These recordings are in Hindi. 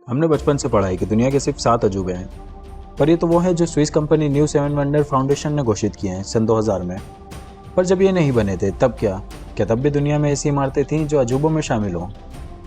हमने बचपन से पढ़ा है कि दुनिया के सिर्फ 7 अजूबे हैं, पर ये तो वो है जो Swiss company new seven wonder foundation ने घोषित किए हैं सन 2000 में। पर जब ये नहीं बने थे तब क्या तब भी दुनिया में ऐसी इमारतें थीं जो अजूबों में शामिल हों?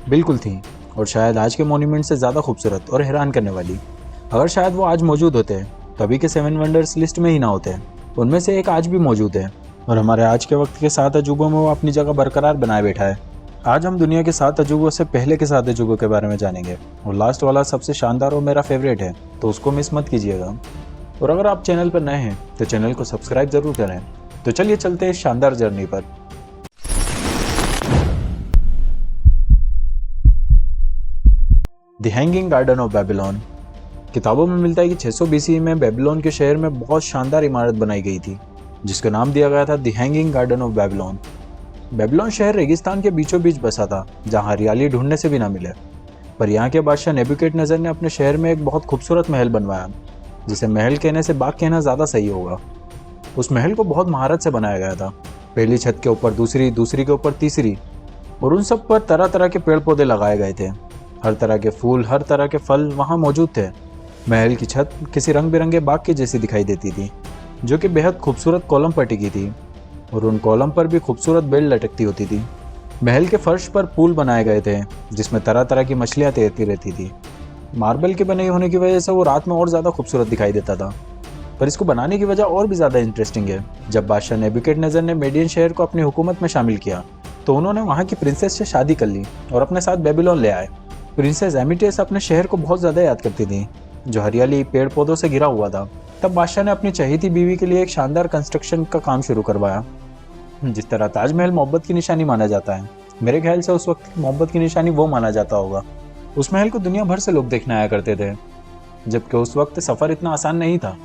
बिल्कुल थीं, और शायद आज के मोन्यूमेंट से ज़्यादा खूबसूरत और हैरान करने वाली। अगर शायद वो आज मौजूद होते तो अभी के 7 वंडर्स लिस्ट में ही ना होते। उनमें से एक आज भी मौजूद है, और हमारे आज के वक्त के 7 अजूबों में वो अपनी जगह बरकरार बनाए बैठा है। आज हम दुनिया के 7 अजूबों से पहले के 7 अजूबों के बारे में जानेंगे, और लास्ट वाला सबसे शानदार और मेरा फेवरेट है, तो उसको मिस मत कीजिएगा। और अगर आप चैनल पर नए हैं तो चैनल को सब्सक्राइब जरूर करें। तो चलिए चलते हैं इस शानदार जर्नी पर। The hanging garden of Babylon. किताबों में मिलता है कि 600 BCE में बेबीलोन के शहर में बहुत शानदार इमारत बनाई गई थी, जिसका नाम दिया गया था the hanging garden of Babylon. Babylon शहर रेगिस्तान के बीचों बीच बसा था, जहां हरियाली ढूंढने से भी ना मिले। पर यहाँ के बादशाह नेबुकदनेस्सर ने अपने शहर में एक बहुत खूबसूरत महल बनवाया, जिसे महल कहने से बाग कहना ज़्यादा सही होगा। उस महल को बहुत महारत से बनाया गया था। पहली छत के ऊपर दूसरी, दूसरी के ऊपर तीसरी, और उन सब पर तरह तरह के पेड़ पौधे लगाए गए थे। हर तरह के फूल, हर तरह के फल वहाँ मौजूद थे। महल की छत किसी रंग बिरंगे बाग के जैसी दिखाई देती थी, जो कि बेहद खूबसूरत कॉलम पर टिकी थी, और उन कॉलम पर भी खूबसूरत बेल लटकती होती थी। महल के फर्श पर पूल बनाए गए थे, जिसमें तरह तरह की मछलियाँ तैरती रहती थी। मार्बल के बने होने की वजह से वो रात में और ज़्यादा खूबसूरत दिखाई देता था। पर इसको बनाने की वजह और भी ज़्यादा इंटरेस्टिंग है। जब बादशाह नेबुकदनेस्सर ने मेडियन शहर को अपनी हुकूमत में शामिल किया, तो उन्होंने वहाँ की प्रिंसेस से शादी कर ली और अपने साथ बेबीलोन ले आए। प्रिंसेस एमिटेस अपने शहर को बहुत ज़्यादा याद करती थी, जो हरियाली, पेड़ पौधों से घिरा हुआ था। तब बादशाह ने अपनी चहेती बीवी के लिए एक शानदार कंस्ट्रक्शन का काम शुरू करवाया। जिस तरह ताजमहल मोहब्बत की निशानी माना जाता है, मेरे ख्याल से उस वक्त मोहब्बत की निशानी वो माना जाता होगा। उस महल को दुनिया भर से लोग देखने आया करते थे, जबकि उस वक्त सफ़र इतना आसान नहीं था।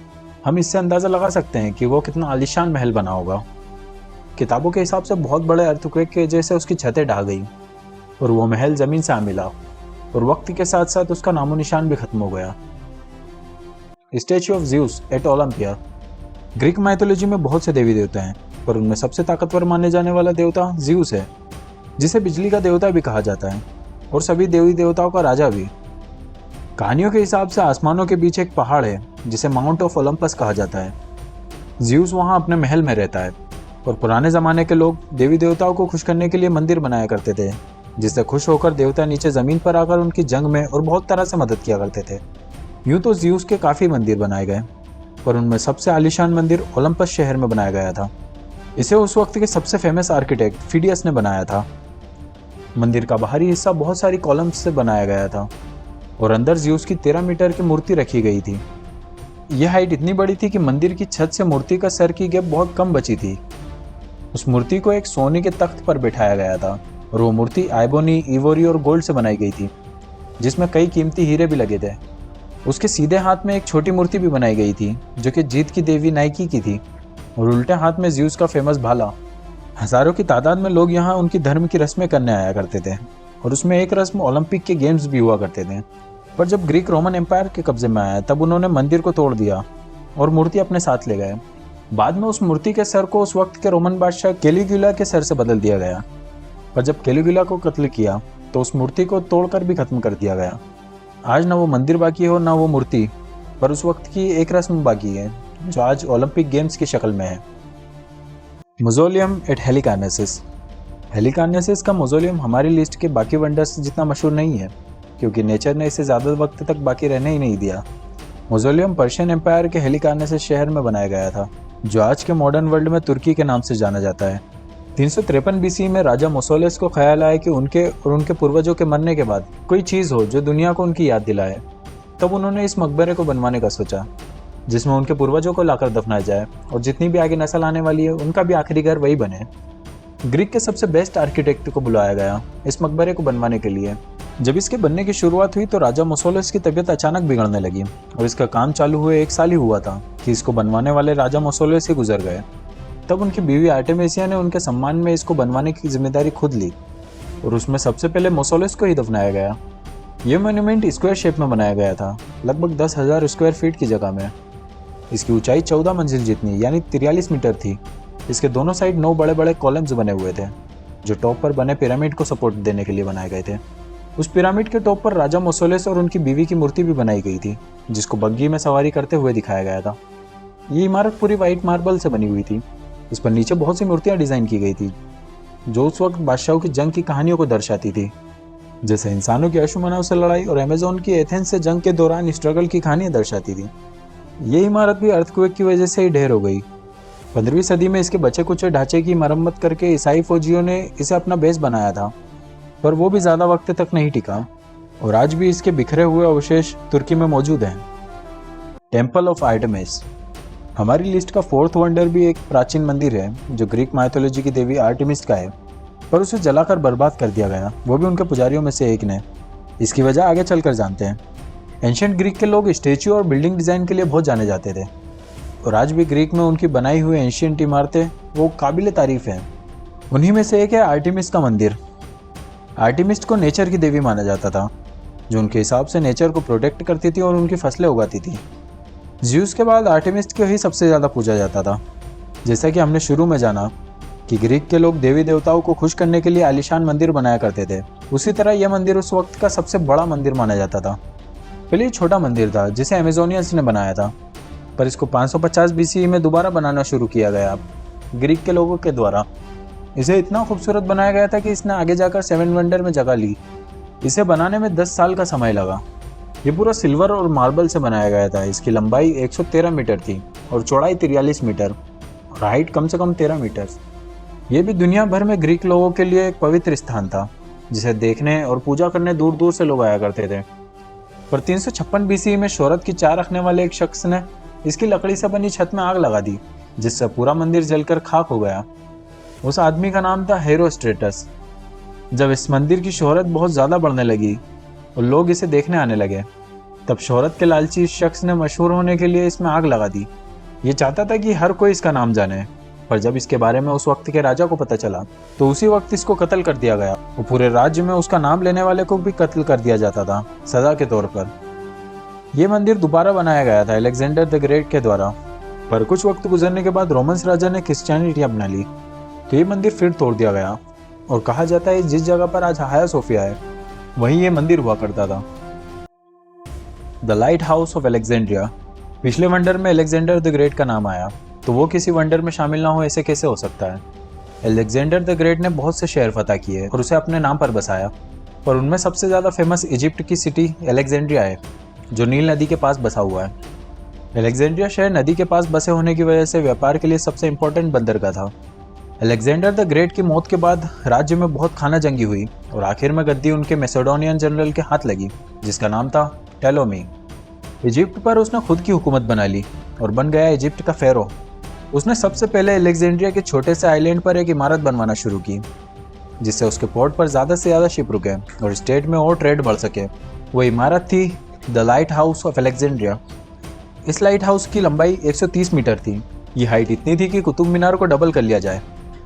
हम इससे अंदाज़ा लगा सकते हैं कि वो कितना आलीशान महल बना होगा। किताबों के हिसाब से बहुत बड़े अर्थक्वेक की वजह से उसकी छतें ढह गई, और वो महल ज़मीन से आ मिला, और वक्त के साथ साथ उसका नामो निशान भी खत्म हो गया। Statue of Zeus at Olympia. Greek mythology में बहुत से देवी देवता हैं, पर उनमें सबसे ताकतवर माने जाने वाला देवता ज़्यूस है, जिसे बिजली का देवता भी कहा जाता है, और सभी देवी देवताओं का राजा भी। कहानियों के हिसाब से आसमानों के बीच एक पहाड़ है, जिसे माउंट ऑफ ओलंपस कहा जाता है। ज़्यूस वहाँ अपने महल में रहता है, और पुराने ज़माने के लोग देवी देवताओं को खुश करने के लिए मंदिर बनाया करते थे, जिससे खुश होकर देवता नीचे ज़मीन पर आकर उनकी जंग में और बहुत तरह से मदद किया करते थे। यूँ तो ज़्यूस के काफ़ी मंदिर बनाए गए, पर उनमें सबसे आलीशान मंदिर ओलंपस शहर में बनाया गया था। इसे उस वक्त के सबसे फेमस आर्किटेक्ट फिडियस ने बनाया था। मंदिर का बाहरी हिस्सा बहुत सारी कॉलम्स से बनाया गया था, और अंदर ज़्यूस की 13 मीटर की मूर्ति रखी गई थी। यह हाइट इतनी बड़ी थी कि मंदिर की छत से मूर्ति का सर की गैप बहुत कम बची थी। उस मूर्ति को एक सोने के तख्त पर बिठाया गया था, और वो मूर्ति आइबोनी, इवोरी और गोल्ड से बनाई गई थी, जिसमें कई कीमती हीरे भी लगे थे। उसके सीधे हाथ में एक छोटी मूर्ति भी बनाई गई थी, जो कि जीत की देवी नाइकी की थी, और उल्टे हाथ में ज़्यूस का फेमस भाला। हज़ारों की तादाद में लोग यहाँ उनकी धर्म की रस्में करने आया करते थे, और उसमें एक रस्म ओलंपिक के गेम्स भी हुआ करते थे। पर जब ग्रीक रोमन एम्पायर के कब्जे में आया, तब उन्होंने मंदिर को तोड़ दिया और मूर्ति अपने साथ ले गए। बाद में उस मूर्ति के सर को उस वक्त के रोमन बादशाह कैलिगुला के सर से बदल दिया गया। पर जब कैलिगुला को कत्ल किया, तो उस मूर्ति को तोड़कर भी खत्म कर दिया गया। आज ना वो मंदिर बाकी है और ना वो मूर्ति, पर उस वक्त की एक रस्म बाकी है, जो आज ओलंपिक गेम्स की शक्ल में है। मौज़ोलियम एट हेलिकार्नेसिस। हेलिकार्नेसिस का मौज़ोलियम हमारी लिस्ट के बाकी वंडर्स जितना मशहूर नहीं है, क्योंकि नेचर ने इसे ज़्यादा वक्त तक बाकी रहने ही नहीं दिया। मौज़ोलियम पर्शियन एम्पायर के हेलिकार्नेसिस शहर में बनाया गया था, जो आज के मॉडर्न वर्ल्ड में तुर्की के नाम से जाना जाता है। 353 BCE में राजा मोसोलेस को ख्याल आया कि उनके और उनके पूर्वजों के मरने के बाद कोई चीज़ हो जो दुनिया को उनकी याद दिलाए। तब उन्होंने इस मकबरे को बनवाने का सोचा, जिसमें उनके पूर्वजों को लाकर दफनाया जाए, और जितनी भी आगे नस्ल आने वाली है उनका भी आखिरी घर वही बने। ग्रीक के सबसे बेस्ट आर्किटेक्ट को बुलाया गया इस मकबरे को बनवाने के लिए। जब इसके बनने की शुरुआत हुई, तो राजा मोसोलेस की तबीयत अचानक बिगड़ने लगी, और इसका काम चालू हुए 1 साल ही हुआ था कि इसको बनवाने वाले राजा मोसोलेस ही गुजर गए। तब उनकी बीवी आर्टेमिसिया ने उनके सम्मान में इसको बनवाने की जिम्मेदारी खुद ली, और उसमें सबसे पहले मोसोलेस को ही दफनाया गया। यह मोन्यूमेंट स्क्वायर शेप में बनाया गया था, लगभग 10,000 स्क्वायर फीट की जगह में। इसकी ऊंचाई 14 मंजिल जितनी यानी 43 मीटर थी। इसके दोनों साइड 9 बड़े बड़े कॉलम्स बने हुए थे, जो टॉप पर बने पिरामिड को सपोर्ट देने के लिए बनाए गए थे। उस पिरामिड के टॉप पर राजा मोसोलेस और उनकी बीवी की मूर्ति भी बनाई गई थी, जिसको बग्घी में सवारी करते हुए दिखाया गया था। ये इमारत पूरी वाइट मार्बल से बनी हुई थी। इस पर नीचे बहुत सी मूर्तियां डिजाइन की गई थी, जो उस वक्त बादशाहों की जंग की कहानियों को दर्शाती थी, जैसे इंसानों की अशुमनाओं से लड़ाई और अमेजोन की एथेंस से जंग के दौरान स्ट्रगल की कहानियां दर्शाती थी। ये इमारत भी अर्थक्वेक की वजह से ही ढेर हो गई। 15वीं सदी में इसके बचे कुचे ढांचे की मरम्मत करके ईसाई फौजियों ने इसे अपना बेस बनाया था, पर वो भी ज़्यादा वक्त तक नहीं टिका और आज भी इसके बिखरे हुए अवशेष तुर्की में मौजूद हैं। टेम्पल ऑफ आर्टेमिस हमारी लिस्ट का 4th वंडर भी एक प्राचीन मंदिर है जो ग्रीक माइथोलॉजी की देवी आर्टेमिस का है, पर उसे जलाकर बर्बाद कर दिया गया, वो भी उनके पुजारियों में से एक ने। इसकी वजह आगे चलकर जानते हैं। एंशिएंट ग्रीक के लोग स्टैच्यू और बिल्डिंग डिज़ाइन के लिए बहुत जाने जाते थे और आज भी ग्रीक में उनकी बनाई हुई एंशिएंट इमारतें वो काबिल तारीफ हैं। उन्हीं में से एक है आर्टेमिस का मंदिर। आर्टेमिस को नेचर की देवी माना जाता था, जो उनके हिसाब से नेचर को प्रोटेक्ट करती थी और उनकी फसलें उगाती थी। ज़्यूस के बाद आर्टेमिस को ही सबसे ज़्यादा पूजा जाता था। जैसा कि हमने शुरू में जाना कि ग्रीक के लोग देवी देवताओं को खुश करने के लिए आलीशान मंदिर बनाया करते थे, उसी तरह यह मंदिर उस वक्त का सबसे बड़ा मंदिर माना जाता था। पहले छोटा मंदिर था जिसे अमेजोनियंस ने बनाया था, पर इसको 550 BCE में दोबारा बनाना शुरू किया गया ग्रीक के लोगों के द्वारा। इसे इतना खूबसूरत बनाया गया था कि इसने आगे जाकर 7 वंडर में जगह ली। इसे बनाने में 10 साल का समय लगा। ये पूरा सिल्वर और मार्बल से बनाया गया था। इसकी लंबाई 113 मीटर थी और चौड़ाई 43 मीटर और हाइट कम से कम 13 मीटर। ये भी दुनिया भर में ग्रीक लोगों के लिए एक पवित्र स्थान था, जिसे देखने और पूजा करने दूर दूर से लोग आया करते थे। पर 356 BCE में शोहरत की चाह रखने वाले एक शख्स ने इसकी लकड़ी से बनी छत में आग लगा दी, जिससे पूरा मंदिर जलकर खाक हो गया। उस आदमी का नाम था हेरोस्ट्रेटस। जब इस मंदिर की शोहरत बहुत ज़्यादा बढ़ने लगी और लोग इसे देखने आने लगे, तब शोहरत के लालची इस शख्स ने मशहूर होने के लिए इसमें आग लगा दी। ये चाहता था कि हर कोई इसका नाम जाने, पर जब इसके बारे में उस वक्त के राजा को पता चला तो उसी वक्त इसको कत्ल कर दिया गया और पूरे राज्य में उसका नाम लेने वाले को भी कत्ल कर दिया जाता था सजा के तौर पर। यह मंदिर दोबारा बनाया गया था अलेक्जेंडर द ग्रेट के द्वारा, पर कुछ वक्त गुजरने के बाद रोमन्स राजा ने क्रिश्चियनिटी अपना ली, तो ये मंदिर फिर तोड़ दिया गया और कहा जाता है जिस जगह पर आज हाया सोफिया है वहीं ये मंदिर हुआ करता था। The light house of Alexandria. पिछले वंडर में अलेक्जेंडर द ग्रेट का नाम आया, तो वो किसी वंडर में शामिल ना हो ऐसे कैसे हो सकता है। अलेक्जेंडर द ग्रेट ने बहुत से शहर फतह किए और उसे अपने नाम पर बसाया, पर उनमें सबसे ज़्यादा फेमस इजिप्ट की सिटी अलेक्जेंड्रिया है, जो नील नदी के पास बसा हुआ है। अलेक्जेंड्रिया शहर नदी के पास बसे होने की वजह से व्यापार के लिए सबसे इम्पोर्टेंट बंदरगाह था। अलेक्जेंडर द ग्रेट की मौत के बाद राज्य में बहुत खाना जंगी हुई और आखिर में गद्दी उनके मैसेडोनियन जनरल के हाथ लगी, जिसका नाम था टोलेमी। इजिप्ट पर उसने खुद की हुकूमत बना ली और बन गया इजिप्ट का फेरो। उसने सबसे पहले अलेक्जेंड्रिया के छोटे से आइलैंड पर एक इमारत बनवाना शुरू की, जिससे उसके पोर्ट पर ज़्यादा से ज़्यादा शिप रुके और स्टेट में और ट्रेड बढ़ सके। वो इमारत थी the light house of Alexandria. इस लाइट हाउस की लंबाई 130 मीटर थी। ये हाइट इतनी थी कि कुतुब मीनार को डबल कर लिया जाए,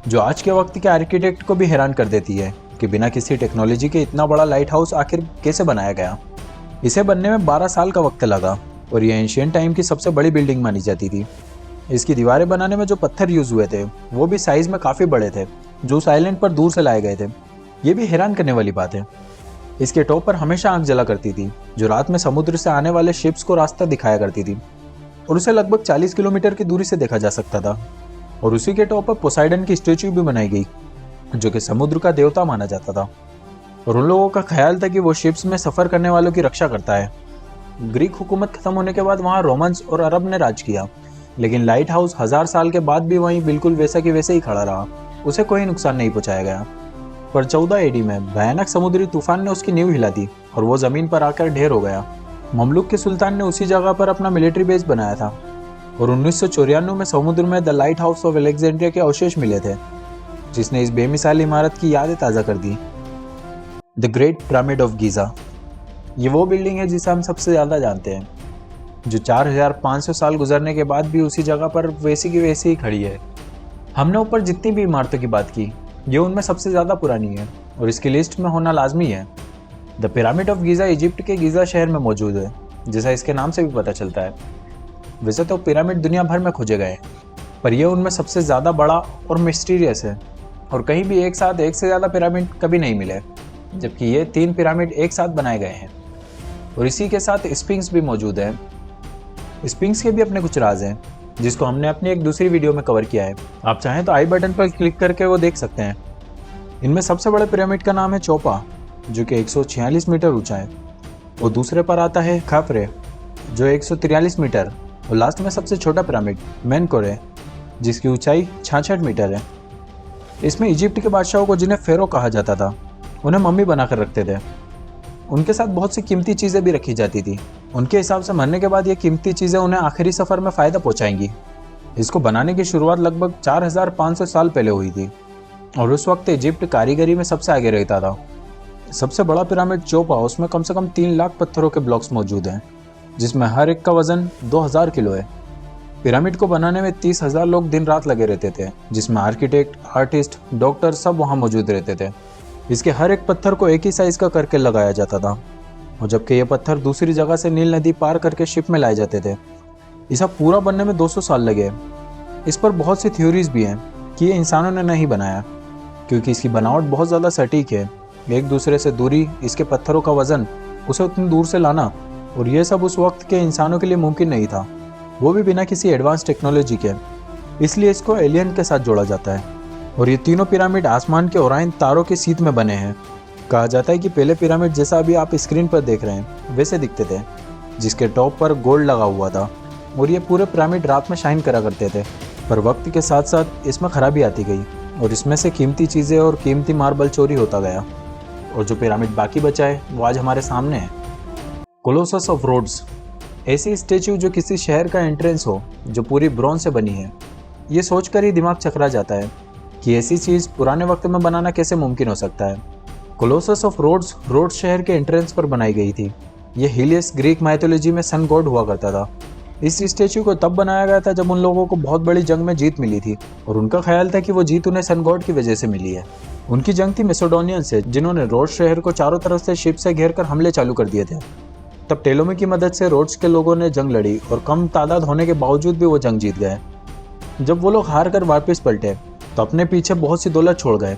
जो आज के वक्त के आर्किटेक्ट को भी हैरान कर देती है कि बिना किसी टेक्नोलॉजी के इतना बड़ा लाइट हाउस आखिर कैसे बनाया गया। इसे बनने में 12 साल का वक्त लगा और ये एंशिएंट टाइम की सबसे बड़ी बिल्डिंग मानी जाती थी। इसकी दीवारें बनाने में जो पत्थर यूज़ हुए थे वो भी साइज़ में काफ़ी बड़े थे, जो उस आइलैंड पर दूर से लाए गए थे। ये भी हैरान करने वाली बात है। इसके टॉप पर हमेशा आग जला करती थी, जो रात में समुद्र से आने वाले शिप्स को रास्ता दिखाया करती थी, और उसे लगभग 40 किलोमीटर की दूरी से देखा जा सकता था। और उसी के टॉप पर पोसाइडन की स्टैच्यू भी बनाई गई, जो कि समुद्र का देवता माना जाता था, और उन लोगों का ख्याल था कि वो शिप्स में सफ़र करने वालों की रक्षा करता है। ग्रीक हुकूमत खत्म होने के बाद वहाँ रोमन्स और अरब ने राज किया, लेकिन लाइट हाउस 1000 साल के बाद भी वहीं बिल्कुल वैसा कि वैसे ही खड़ा रहा। उसे कोई नुकसान नहीं पहुँचाया गया। पर 14 AD में भयानक समुद्री तूफान ने उसकी नींव हिला दी और वो ज़मीन पर आकर ढेर हो गया। ममलुक के सुल्तान ने उसी जगह पर अपना मिलिट्री बेस बनाया था और 1994 में समुद्र में the light house of Alexandria के अवशेष मिले थे, जिसने इस बेमिसाल इमारत की यादें ताज़ा कर दी। The great pyramid of Giza. ये वो बिल्डिंग है जिसे हम सबसे ज़्यादा जानते हैं, जो 4500 साल गुजरने के बाद भी उसी जगह पर वैसी की वैसी ही खड़ी है। हमने ऊपर जितनी भी इमारतों की बात की, ये उनमें सबसे ज़्यादा पुरानी है और इसकी लिस्ट में होना लाजमी है। The pyramid of Giza Egypt के गीज़ा शहर में मौजूद है, जैसा इसके नाम से भी पता चलता है। वैसे तो पिरामिड दुनिया भर में खोजे गए, पर यह उनमें सबसे ज़्यादा बड़ा और मिस्टीरियस है, और कहीं भी एक साथ एक से ज़्यादा पिरामिड कभी नहीं मिले। जबकि ये 3 पिरामिड एक साथ बनाए गए हैं। और इसी के साथ स्फिंक्स भी मौजूद है। स्फिंक्स के भी अपने कुछ राज हैं, जिसको हमने अपनी एक दूसरी वीडियो में कवर किया है। आप चाहें तो आई बटन पर क्लिक करके वो देख सकते हैं। इनमें सबसे बड़े पिरामिड का नाम है चोपा, जो कि 146 मीटर ऊंचा है। और दूसरे पर आता है खाफरे, जो 143 मीटर। और लास्ट में सबसे छोटा पिरामिड मेनकोर है, जिसकी ऊंचाई 66 मीटर है। इसमें इजिप्ट के बादशाहों को, जिन्हें फेरो कहा जाता था, उन्हें मम्मी बनाकर रखते थे। उनके साथ बहुत सी कीमती चीज़ें भी रखी जाती थी। उनके हिसाब से मरने के बाद ये कीमती चीज़ें उन्हें आखिरी सफ़र में फ़ायदा पहुंचाएंगी। इसको बनाने की शुरुआत लगभग 4500 साल पहले हुई थी और उस वक्त इजिप्ट कारीगरी में सबसे आगे रहता था। सबसे बड़ा पिरामिड चोपा, उसमें कम से कम 3 लाख पत्थरों के ब्लॉक्स मौजूद हैं, जिसमें हर एक का वजन 2000 किलो है। पिरामिड को बनाने में 30,000 लोग दिन रात लगे रहते थे, जिसमें आर्किटेक्ट, आर्टिस्ट, डॉक्टर सब वहाँ मौजूद रहते थे। इसके हर एक पत्थर को एक ही साइज़ का करके लगाया जाता था, और जबकि ये पत्थर दूसरी जगह से नील नदी पार करके शिप में लाए जाते थे। इसे पूरा बनने में 200 साल लगे। इस पर बहुत सी थ्योरीज भी हैं कि ये इंसानों ने नहीं बनाया, क्योंकि इसकी बनावट बहुत ज़्यादा सटीक है। एक दूसरे से दूरी, इसके पत्थरों का वजन, उसे उतनी दूर से लाना, और ये सब उस वक्त के इंसानों के लिए मुमकिन नहीं था, वो भी बिना किसी एडवांस टेक्नोलॉजी के। इसलिए इसको एलियन के साथ जोड़ा जाता है। और ये तीनों पिरामिड आसमान के ओराइन तारों के सीध में बने हैं। कहा जाता है कि पहले पिरामिड, जैसा अभी आप स्क्रीन पर देख रहे हैं, वैसे दिखते थे, जिसके टॉप पर गोल्ड लगा हुआ था। और ये पूरे पिरामिड रात में शाइन करा करते थे। पर वक्त के साथ साथ इसमें खराबी आती गई और इसमें से कीमती चीज़ें और कीमती मार्बल चोरी होता गया। और जो पिरामिड बाकी बचा है वो आज हमारे सामने है। कोलोसस ऑफ रोड्स, ऐसी स्टैच्यू जो किसी शहर का एंट्रेंस हो, जो पूरी ब्रॉन्ज से बनी है। ये सोचकर ही दिमाग चकरा जाता है कि ऐसी चीज़ पुराने वक्त में बनाना कैसे मुमकिन हो सकता है। कोलोसस ऑफ रोड्स शहर के एंट्रेंस पर बनाई गई थी। ये हीलियस ग्रीक माइथोलॉजी में सन गॉड हुआ करता था। इस स्टैच्यू को तब बनाया गया था जब उन लोगों को बहुत बड़ी जंग में जीत मिली थी, और उनका ख्याल था कि वो जीत उन्हें सन गॉड की वजह से मिली है। उनकी जंग थी मैसेडोनियन से, जिन्होंने रोड्स शहर को चारों तरफ से शिप से घेर कर हमले चालू कर दिए थे। तब टेलोमी की मदद से रोड्स के लोगों ने जंग लड़ी और कम तादाद होने के बावजूद भी वो जंग जीत गए। जब वो लोग हार कर वापस पलटे तो अपने पीछे बहुत सी दौलत छोड़ गए।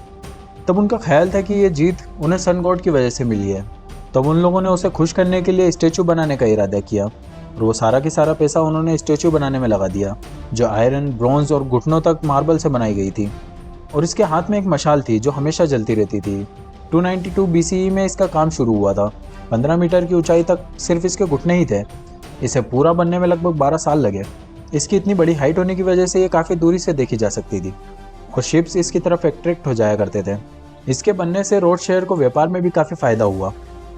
तब उनका ख्याल था कि ये जीत उन्हें सन गॉड की वजह से मिली है। तब उन लोगों ने उसे खुश करने के लिए स्टैचू बनाने का इरादा किया, और वो सारा की सारा पैसा उन्होंने स्टैचू बनाने में लगा दिया, जो आयरन, ब्रॉन्ज और घुटनों तक मार्बल से बनाई गई थी। और इसके हाथ में एक मशाल थी जो हमेशा जलती रहती थी। 292 BCE में इसका काम शुरू हुआ था। 15 मीटर की ऊंचाई तक सिर्फ इसके घुटने ही थे। इसे पूरा बनने में लगभग 12 साल लगे। इसकी इतनी बड़ी हाइट होने की वजह से ये काफ़ी दूरी से देखी जा सकती थी और शिप्स इसकी तरफ अट्रैक्ट हो जाया करते थे। इसके बनने से रोड शहर को व्यापार में भी काफ़ी फ़ायदा हुआ,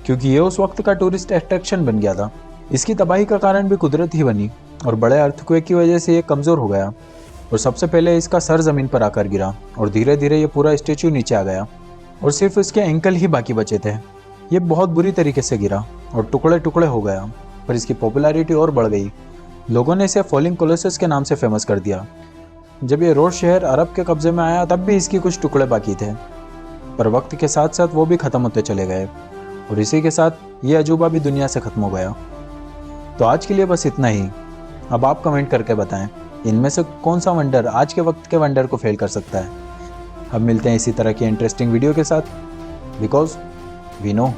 क्योंकि ये उस वक्त का टूरिस्ट अट्रैक्शन बन गया था। इसकी तबाही का कारण भी कुदरत ही बनी, और बड़े अर्थक्वेक की वजह से ये कमज़ोर हो गया, और सबसे पहले इसका सर ज़मीन पर आकर गिरा, और धीरे धीरे ये पूरा स्टैच्यू नीचे आ गया, और सिर्फ इसके एंकल ही बाकी बचे थे। ये बहुत बुरी तरीके से गिरा और टुकड़े टुकड़े हो गया, पर इसकी पॉपुलैरिटी और बढ़ गई। लोगों ने इसे फॉलिंग कोलोसस के नाम से फेमस कर दिया। जब ये रोड शहर अरब के कब्जे में आया तब भी इसकी कुछ टुकड़े बाकी थे, पर वक्त के साथ साथ वो भी ख़त्म होते चले गए, और इसी के साथ ये अजूबा भी दुनिया से ख़त्म हो गया। तो आज के लिए बस इतना ही। अब आप कमेंट करके बताएं, इनमें से कौन सा वंडर आज के वक्त के वंडर को फेल कर सकता है। अब मिलते हैं इसी तरह की इंटरेस्टिंग वीडियो के साथ, बिकॉज वी नो